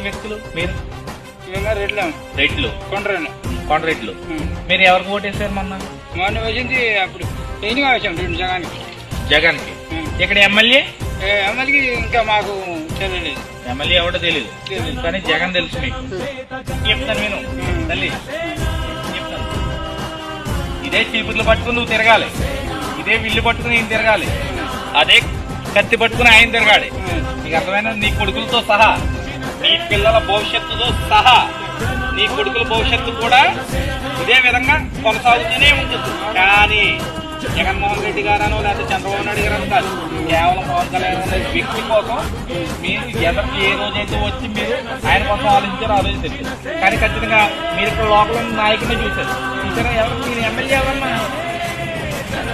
వ్యక్తులు మీరు రెడ్లు కొండ రెడ్లు మీరు ఎవరికి ఓటేసారు మొన్న వచ్చింది అప్పుడు ఎన్నిగా వచ్చాం జగన్కి ఇక్కడ ఎమ్మెల్యే ఇంకా మాకు తెలియలేదు. ఎమ్మెల్యే ఎవడో తెలియదు కానీ జగన్ తెలుసు మీకు. చెప్తాను నేను తల్లి చెప్తాను. ఇదే చీపుర్లు పట్టుకుని నువ్వు తిరగాలి, ఇదే విల్లు పట్టుకుని ఈయన తిరగాలి, అదే కత్తి పట్టుకుని ఆయన తిరగాలి. నీకు అర్థమైన నీ కొడుకులతో సహా నీ పిల్లల భవిష్యత్తుతో సహా నీ కొడుకుల భవిష్యత్తు కూడా ఇదే విధంగా కొనసాగుతూనే ఉంటుంది. కానీ జగన్మోహన్ రెడ్డి గారనో లేకపోతే చంద్రబాబు నాయుడు గారనో కాదు, కేవలం పవన్ కళ్యాణ్ అనే వ్యక్తి కోసం మీరు ఎదరికి ఏ రోజైతే వచ్చి మీరు ఆయన కోసం ఆలోచించారో ఆలోచించారు. కానీ ఖచ్చితంగా మీరు ఇక్కడ లోపల నాయకుడిని చూశారు. ఎవరు మీరు ఎమ్మెల్యే ఎవరన్నా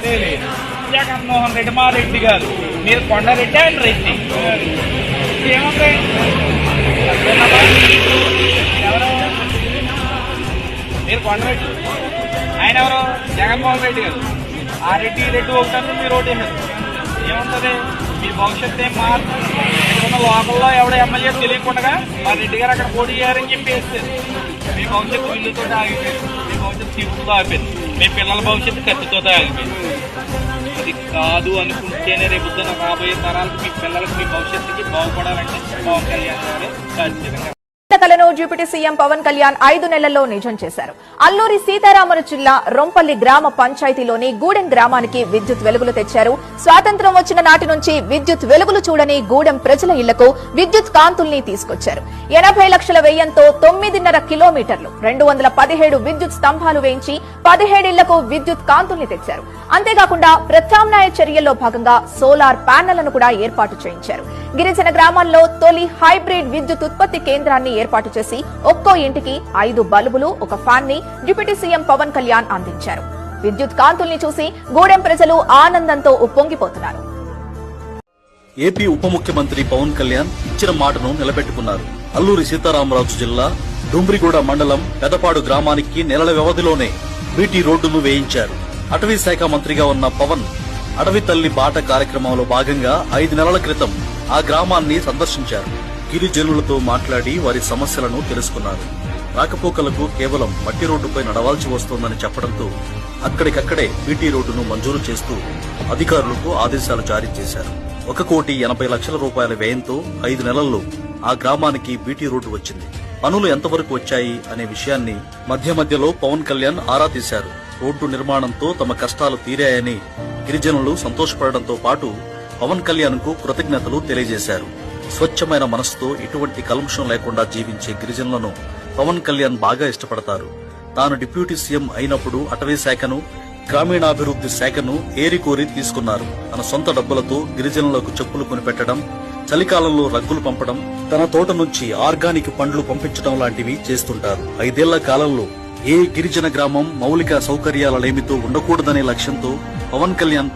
తెలియదు. జగన్మోహన్ రెడ్డి మా రెడ్డి గారు, మీరు కొండారెడ్డి ఆయన రెడ్డి ఏముంది ఎవరు మీరు కొండరెడ్డి, ఆయన ఎవరు జగన్మోహన్ రెడ్డి గారు. ఆ రెడ్డి ఈ రెడ్డి ఒకటారు, మీరు ఓటేశారు. ఏముంటది మీ భవిష్యత్తు ఏం మారుతుంది? లోకల్లో ఎవడో ఎమ్మెల్యే తెలియకుండా మా రెడ్డి గారు అక్కడ పోటీ చేయారని చెప్పి వేస్తారు. మీ భవిష్యత్తు ఇల్లుతో ఆగిపోయింది, మీ భవిష్యత్తు చీపుతో ఆగిపోయింది, మీ పిల్లల భవిష్యత్తు కత్తితో ఆగిపోయింది. అది కాదు అనుకుంటేనే రేపు రాబోయే తరాలకు మీ పిల్లలకు మీ భవిష్యత్తుకి బాగుపడాలంటే పవన్ కళ్యాణ్ గారు ఖచ్చితంగా కలను డిప్యూటీ సీఎం పవన్ కళ్యాణ్ 5 నెలల్లో నిజం చేశారు. అల్లూరి సీతారామరాజు జిల్లా రొంపల్లి గ్రామ పంచాయతీలోని గూడెం గ్రామానికి విద్యుత్ వెలుగులు తెచ్చారు. స్వాతంత్ర్యం వచ్చిన నాటి నుంచి విద్యుత్ వెలుగులు చూడని గూడెం ప్రజల ఇళ్లకు విద్యుత్ కాంతుల్ని తీసుకొచ్చారు. 80 లక్షల వ్యయంతో 9.5 కిలోమీటర్లు 217 విద్యుత్ స్తంభాలు వేయించి 17 ఇళ్లకు విద్యుత్ కాంతుల్ని తెచ్చారు. అంతేకాకుండా ప్రత్యామ్నాయ చర్యల్లో భాగంగా సోలార్ ప్యానెళ్లను కూడా ఏర్పాటు చేయించారు. గిరిజన గ్రామాల్లో తొలి హైబ్రిడ్ విద్యుత్ ఉత్పత్తి కేంద్రాన్ని ఏర్పాటు చేసి ఒక్కో ఇంటికి 5 బల్బులు, ఒక ఫ్యాన్ ని డిప్యూటీ సీఎం పవన్ కళ్యాణ్ అందించారు. విద్యుత్ కాంతుల్ని చూసి గూడెం ప్రజలు ఆనందంతో ఉప్పొంగిపోతున్నారు. ఏపీ ఉప ముఖ్యమంత్రి పవన్ కళ్యాణ్ ఇచ్చిన మాటను నిలబెట్టుకున్నారు. అల్లూరి సీతారామరాజు జిల్లా డుంబ్రిగూడ మండలం పెదపాడు గ్రామానికి నెలల వ్యవధిలోనే బీటీ రోడ్డును వేయించారు. అటవీ శాఖ మంత్రిగా ఉన్న పవన్ అడవి తల్లి బాట కార్యక్రమంలో భాగంగా 5 నెలల క్రితం ఆ గ్రామాన్ని సందర్శించారు. గిరిజనులతో మాట్లాడి వారి సమస్యలను తెలుసుకున్నారు. రాకపోకలకు కేవలం మట్టి రోడ్డుపై నడవాల్సి వస్తోందని చెప్పడంతో అక్కడికక్కడే బీటీ రోడ్డును మంజూరు చేస్తూ అధికారులకు ఆదేశాలు జారీ చేశారు. 1,80,00,000 రూపాయల వ్యయంతో 5 నెలల్లో ఆ గ్రామానికి బీటీ రోడ్డు వచ్చింది. పనులు ఎంతవరకు వచ్చాయి అనే విషయాన్ని మధ్యలో పవన్ కళ్యాణ్ ఆరా తీశారు. రోడ్డు నిర్మాణంతో తమ కష్టాలు తీరాయని గిరిజనులు సంతోషపడడంతో పాటు పవన్ కళ్యాణ్ కు కృతజ్ఞతలు తెలియజేశారు. స్వచ్ఛమైన మనసుతో ఎటువంటి కల్మషం లేకుండా జీవించే గిరిజనులను పవన్ కళ్యాణ్ బాగా ఇష్టపడతారు. తాను డిప్యూటీ సీఎం అయినప్పుడు అటవీ శాఖను, గ్రామీణాభివృద్ది శాఖను ఏరికోరి తీసుకున్నారు. తన సొంత డబ్బులతో గిరిజనులకు చెప్పులు కొనిపెట్టడం, చలికాలంలో రగ్గులు పంపడం, తన తోట నుంచి ఆర్గానిక్ పండ్లు పంపించడం లాంటివి చేస్తుంటారు. 5 ఏళ్ల కాలంలో ఏ గిరిజన గ్రామం మౌలిక సౌకర్యాల లేమితో ఉండకూడదనే లక్ష్యంతో పవన్ కళ్యాణ్